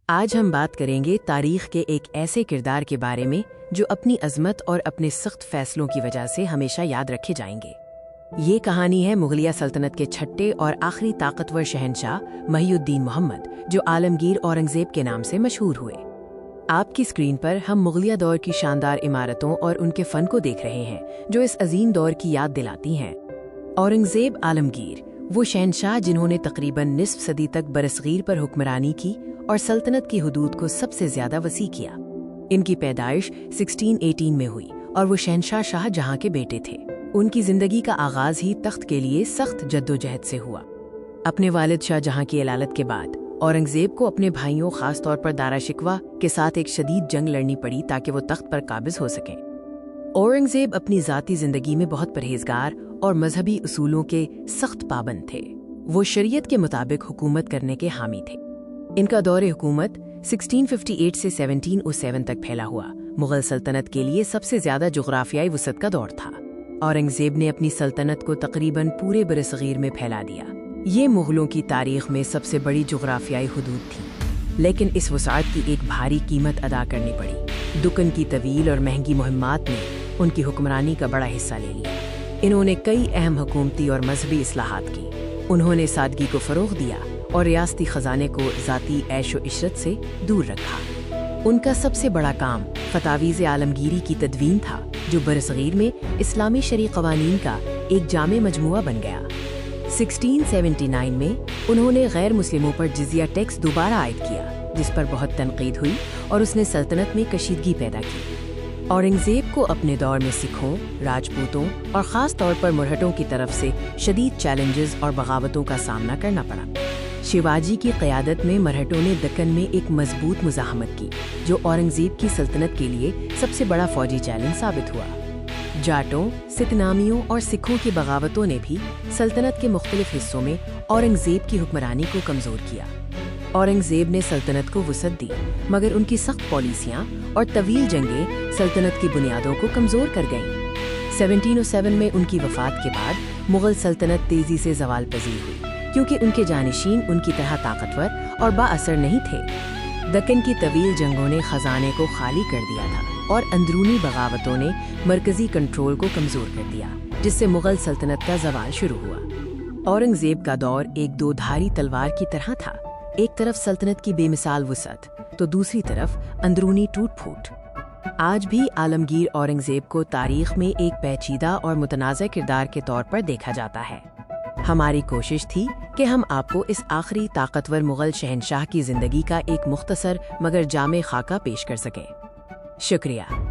آج ہم بات کریں گے تاریخ کے ایک ایسے کردار کے بارے میں جو اپنی عظمت اور اپنے سخت فیصلوں کی وجہ سے ہمیشہ یاد رکھے جائیں گے۔ یہ کہانی ہے مغلیہ سلطنت کے چھٹے اور آخری طاقتور شہنشاہ محی الدین محمد، جو عالمگیر اورنگزیب کے نام سے مشہور ہوئے۔ آپ کی اسکرین پر ہم مغلیہ دور کی شاندار عمارتوں اور ان کے فن کو دیکھ رہے ہیں جو اس عظیم دور کی یاد دلاتی ہیں۔ اورنگزیب عالمگیر، وہ شہنشاہ جنہوں نے تقریباً نصف صدی تک برصغیر پر حکمرانی کی اور سلطنت کی حدود کو سب سے زیادہ وسیع کیا۔ ان کی پیدائش 1618 میں ہوئی اور وہ شہنشاہ شاہ جہاں کے بیٹے تھے۔ ان کی زندگی کا آغاز ہی تخت کے لیے سخت جدوجہد سے ہوا۔ اپنے والد شاہ جہاں کی علالت کے بعد اورنگزیب کو اپنے بھائیوں، خاص طور پر دارا شکوہ کے ساتھ ایک شدید جنگ لڑنی پڑی تاکہ وہ تخت پر قابض ہو سکیں۔ اورنگزیب اپنی ذاتی زندگی میں بہت پرہیزگار اور مذہبی اصولوں کے سخت پابند تھے۔ وہ شریعت کے مطابق حکومت کرنے کے حامی تھے۔ ان کا دور حکومت 1658 سے 1707 تک پھیلا ہوا مغل سلطنت کے لیے سب سے زیادہ جغرافیائی وسعت کا دور تھا۔ اورنگزیب نے اپنی سلطنت کو تقریباً پورے برصغیر میں پھیلا دیا۔ یہ مغلوں کی تاریخ میں سب سے بڑی جغرافیائی حدود تھی، لیکن اس وسعت کی ایک بھاری قیمت ادا کرنی پڑی۔ دکن کی طویل اور مہنگی مہمات نے ان کی حکمرانی کا بڑا حصہ لے لیا۔ انہوں نے کئی اہم حکومتی اور مذہبی اصلاحات کی۔ انہوں نے سادگی کو فروغ دیا اور ریاستی خزانے کو ذاتی عیش و عشرت سے دور رکھا۔ ان کا سب سے بڑا کام فتاویز عالمگیری کی تدوین تھا، جو برصغیر میں اسلامی شرعی قوانین کا ایک جامع مجموعہ بن گیا۔ 1679 میں انہوں نے غیر مسلموں پر جزیہ ٹیکس دوبارہ عائد کیا، جس پر بہت تنقید ہوئی اور اس نے سلطنت میں کشیدگی پیدا کی۔ اورنگزیب کو اپنے دور میں سکھوں، راجپوتوں اور خاص طور پر مرہٹوں کی طرف سے شدید چیلنجز اور بغاوتوں کا سامنا کرنا پڑا۔ شیواجی کی قیادت میں مرہٹوں نے دکن میں ایک مضبوط مزاحمت کی، جو اورنگزیب کی سلطنت کے لیے سب سے بڑا فوجی چیلنج ثابت ہوا۔ جاٹوں، ستنامیوں اور سکھوں کی بغاوتوں نے بھی سلطنت کے مختلف حصوں میں اورنگزیب کی حکمرانی کو کمزور کیا۔ اورنگزیب نے سلطنت کو وسعت دی، مگر ان کی سخت پالیسیاں اور طویل جنگیں سلطنت کی بنیادوں کو کمزور کر گئیں۔ 1707 میں ان کی وفات کے بعد مغل سلطنت تیزی سے زوال پذیر ہوئی، کیونکہ ان کے جانشین ان کی طرح طاقتور اور با اثر نہیں تھے۔ دکن کی طویل جنگوں نے خزانے کو خالی کر دیا تھا اور اندرونی بغاوتوں نے مرکزی کنٹرول کو کمزور کر دیا، جس سے مغل سلطنت کا زوال شروع ہوا۔ اورنگزیب کا دور ایک دو دھاری تلوار کی طرح تھا، ایک طرف سلطنت کی بے مثال وسعت تو دوسری طرف اندرونی ٹوٹ پھوٹ۔ آج بھی عالمگیر اورنگزیب کو تاریخ میں ایک پیچیدہ اور متنازع کردار کے طور پر دیکھا جاتا ہے۔ ہماری کوشش تھی کہ ہم آپ کو اس آخری طاقتور مغل شہنشاہ کی زندگی کا ایک مختصر مگر جامع خاکہ پیش کر سکیں۔ شکریہ۔